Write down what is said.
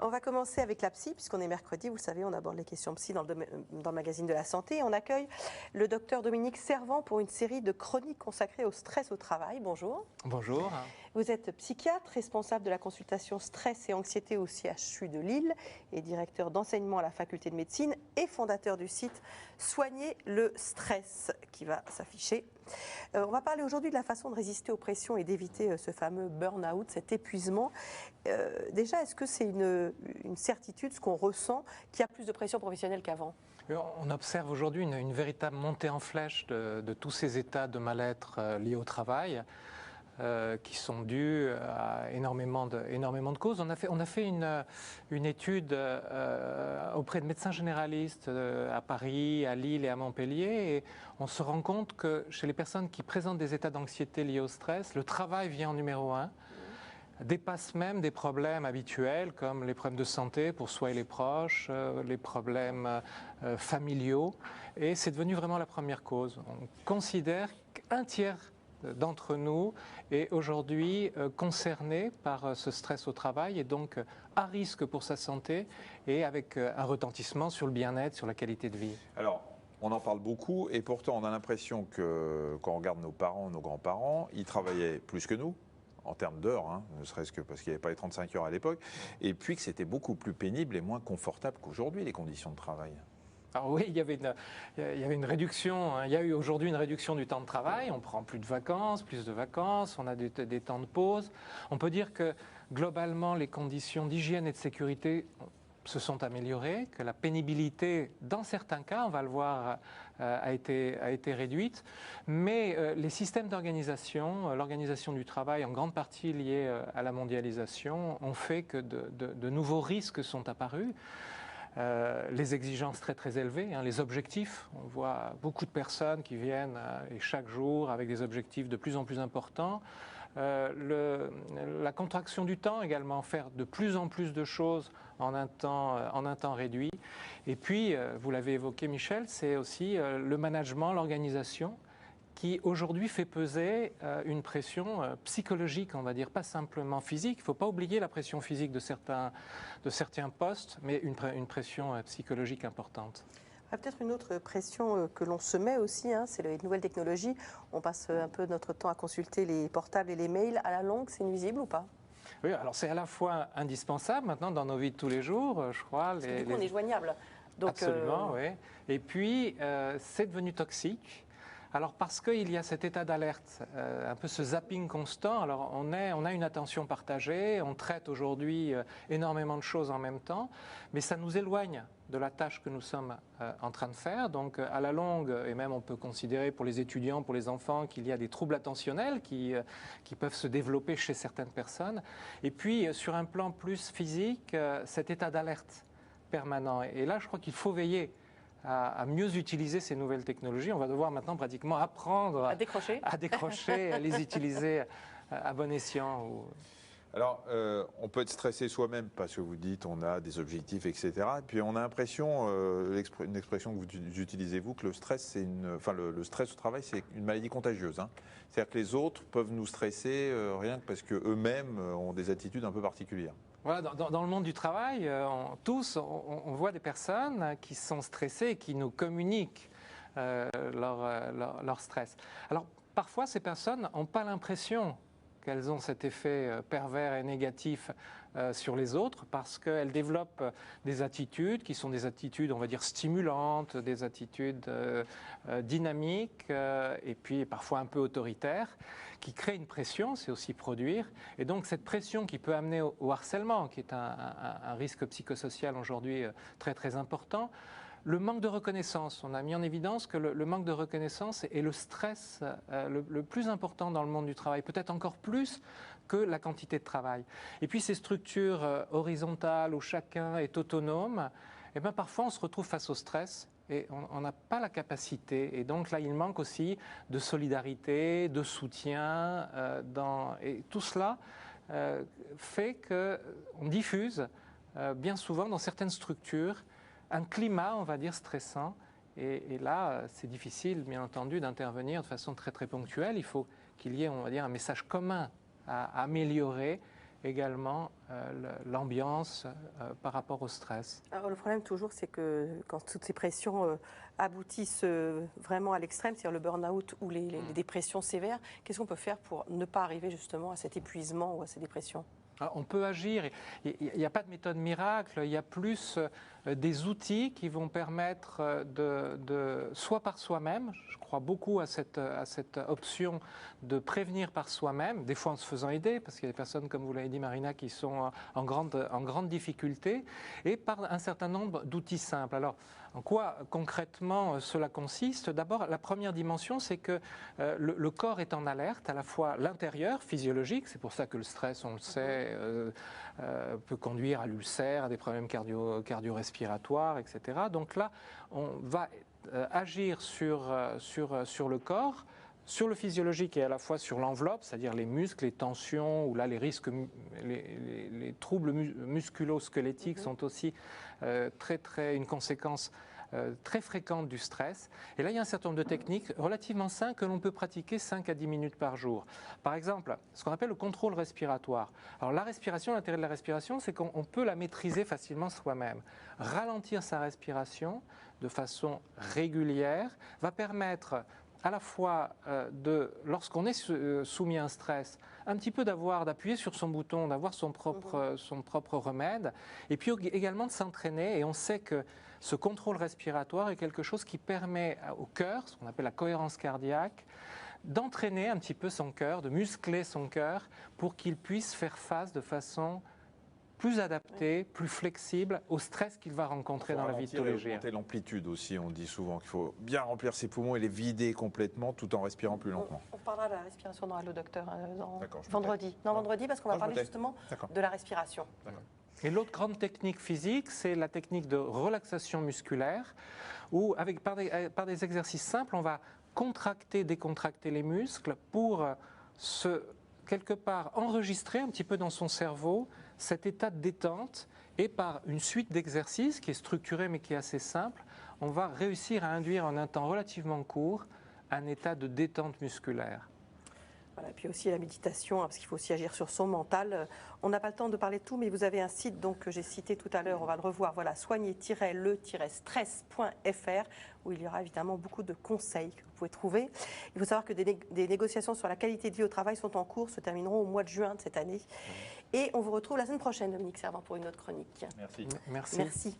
On va commencer avec la psy, puisqu'on est mercredi, vous le savez, on aborde les questions psy dans le magazine de la santé. Et on accueille le docteur Dominique Servant pour une série de chroniques consacrées au stress au travail. Bonjour. Bonjour. Vous êtes psychiatre, responsable de la consultation stress et anxiété au CHU de Lille et directeur d'enseignement à la faculté de médecine et fondateur du site Soigner le stress qui va s'afficher. On va parler aujourd'hui de la façon de résister aux pressions et d'éviter ce fameux burn-out, cet épuisement. Déjà, est-ce que c'est une certitude, ce qu'on ressent, qu'il y a plus de pression professionnelle qu'avant ? On observe aujourd'hui une véritable montée en flèche de tous ces états de mal-être liés au travail qui sont dus à énormément de causes. On a fait une étude auprès de médecins généralistes à Paris, à Lille et à Montpellier et on se rend compte que chez les personnes qui présentent des états d'anxiété liés au stress, le travail vient en numéro 1. Dépasse même des problèmes habituels comme les problèmes de santé pour soi et les proches, les problèmes familiaux. Et c'est devenu vraiment la première cause. On considère qu'un tiers d'entre nous est aujourd'hui concerné par ce stress au travail et donc à risque pour sa santé et avec un retentissement sur le bien-être, sur la qualité de vie. Alors, on en parle beaucoup et pourtant on a l'impression que quand on regarde nos parents, nos grands-parents, ils travaillaient plus que nous. En termes d'heures, hein, ne serait-ce que parce qu'il n'y avait pas les 35 heures à l'époque, et puis que c'était beaucoup plus pénible et moins confortable qu'aujourd'hui, les conditions de travail. Alors oui, il y avait une réduction, hein, il y a eu aujourd'hui une réduction du temps de travail, on prend plus de vacances, on a des temps de pause. On peut dire que globalement, les conditions d'hygiène et de sécurité se sont améliorées, que la pénibilité, dans certains cas, on va le voir, a été réduite, mais les systèmes d'organisation, l'organisation du travail, en grande partie liée à la mondialisation, ont fait que de nouveaux risques sont apparus. Les exigences très élevées, hein, les objectifs. On voit beaucoup de personnes qui viennent et chaque jour avec des objectifs de plus en plus importants. La contraction du temps également, faire de plus en plus de choses en un temps réduit. Et puis, vous l'avez évoqué Michel, c'est aussi le management, l'organisation, qui aujourd'hui fait peser une pression psychologique, on va dire, pas simplement physique. Il ne faut pas oublier la pression physique de certains postes, mais une pression psychologique importante. Peut-être une autre pression que l'on se met aussi, hein, c'est les nouvelles technologies. On passe un peu notre temps à consulter les portables et les mails. À la longue, c'est nuisible ou pas ? Oui, alors c'est à la fois indispensable maintenant dans nos vies de tous les jours, je crois. Parce que du coup, on est joignable. Donc, absolument, oui. Et puis, c'est devenu toxique. Alors parce qu'il y a cet état d'alerte, un peu ce zapping constant, alors on a une attention partagée, on traite aujourd'hui énormément de choses en même temps, mais ça nous éloigne de la tâche que nous sommes en train de faire. Donc à la longue, et même on peut considérer pour les étudiants, pour les enfants, qu'il y a des troubles attentionnels qui peuvent se développer chez certaines personnes. Et puis sur un plan plus physique, cet état d'alerte permanent. Et là, je crois qu'il faut veiller à mieux utiliser ces nouvelles technologies. On va devoir maintenant pratiquement apprendre à décrocher, à les utiliser à bon escient. Alors, on peut être stressé soi-même parce que vous dites on a des objectifs, etc. Et puis on a l'impression, une expression que vous utilisez vous, que le stress, le stress au travail, c'est une maladie contagieuse. Hein. C'est-à-dire que les autres peuvent nous stresser rien que parce qu'eux-mêmes ont des attitudes un peu particulières. Voilà, dans le monde du travail, on voit des personnes qui sont stressées et qui nous communiquent leur stress. Alors, parfois, ces personnes n'ont pas l'impression qu'elles ont cet effet pervers et négatif sur les autres parce qu'elles développent des attitudes qui sont des attitudes, on va dire, stimulantes, des attitudes dynamiques et puis parfois un peu autoritaires qui créent une pression, c'est aussi produire. Et donc cette pression qui peut amener au harcèlement, qui est un risque psychosocial aujourd'hui très important. Le manque de reconnaissance, on a mis en évidence que le manque de reconnaissance est le stress le plus important dans le monde du travail, peut-être encore plus que la quantité de travail. Et puis ces structures horizontales où chacun est autonome, eh bien parfois on se retrouve face au stress et on n'a pas la capacité. Et donc là, il manque aussi de solidarité, de soutien. Et tout cela fait qu'on diffuse bien souvent dans certaines structures un climat, on va dire, stressant. Et là, c'est difficile, bien entendu, d'intervenir de façon très ponctuelle. Il faut qu'il y ait, on va dire, un message commun à améliorer également l'ambiance par rapport au stress. Alors, le problème toujours, c'est que quand toutes ces pressions aboutissent vraiment à l'extrême, c'est-à-dire le burn-out ou les dépressions sévères, qu'est-ce qu'on peut faire pour ne pas arriver justement à cet épuisement ou à ces dépressions? Alors, on peut agir, il n'y a pas de méthode miracle, il y a plus des outils qui vont permettre soit par soi-même, je crois beaucoup à cette option de prévenir par soi-même, des fois en se faisant aider, parce qu'il y a des personnes, comme vous l'avez dit Marina, qui sont en grande difficulté, et par un certain nombre d'outils simples. Alors, en quoi concrètement cela consiste? D'abord, la première dimension, c'est que le corps est en alerte, à la fois l'intérieur, physiologique, c'est pour ça que le stress, on le sait, peut conduire à l'ulcère, à des problèmes cardio-respiratoires, etc. Donc là, on va agir sur le corps, sur le physiologique et à la fois sur l'enveloppe, c'est-à-dire les muscles, les tensions, ou là les risques, les troubles musculo-squelettiques sont aussi une conséquence très fréquente du stress. Et là, il y a un certain nombre de techniques relativement simples que l'on peut pratiquer 5 à 10 minutes par jour. Par exemple, ce qu'on appelle le contrôle respiratoire. Alors la respiration, l'intérêt de la respiration, c'est qu'on peut la maîtriser facilement soi-même. Ralentir sa respiration de façon régulière va permettre à la fois lorsqu'on est soumis à un stress, un petit peu d'appuyer sur son bouton, d'avoir son propre remède, et puis également de s'entraîner. Et on sait que ce contrôle respiratoire est quelque chose qui permet au cœur, ce qu'on appelle la cohérence cardiaque, d'entraîner un petit peu son cœur, de muscler son cœur pour qu'il puisse faire face de façon plus adapté, plus flexible au stress qu'il va rencontrer dans la vie de tous les jours. Augmenter l'amplitude aussi, on dit souvent qu'il faut bien remplir ses poumons et les vider complètement tout en respirant plus lentement. On parlera de la respiration dans Allo Docteur vendredi. Non, vendredi, parce qu'on va parler justement de la respiration. Et l'autre grande technique physique, c'est la technique de relaxation musculaire, où par des exercices simples, on va contracter, décontracter les muscles pour quelque part enregistrer un petit peu dans son cerveau cet état de détente, et par une suite d'exercices qui est structurée mais qui est assez simple, on va réussir à induire en un temps relativement court un état de détente musculaire. Voilà, et puis aussi la méditation, parce qu'il faut aussi agir sur son mental. On n'a pas le temps de parler de tout, mais vous avez un site donc, que j'ai cité tout à l'heure, on va le revoir, voilà, soigner-le-stress.fr, où il y aura évidemment beaucoup de conseils que vous pouvez trouver. Il faut savoir que des négociations sur la qualité de vie au travail sont en cours, se termineront au mois de juin de cette année. Et on vous retrouve la semaine prochaine, Dominique Servant, pour une autre chronique. Merci. Merci.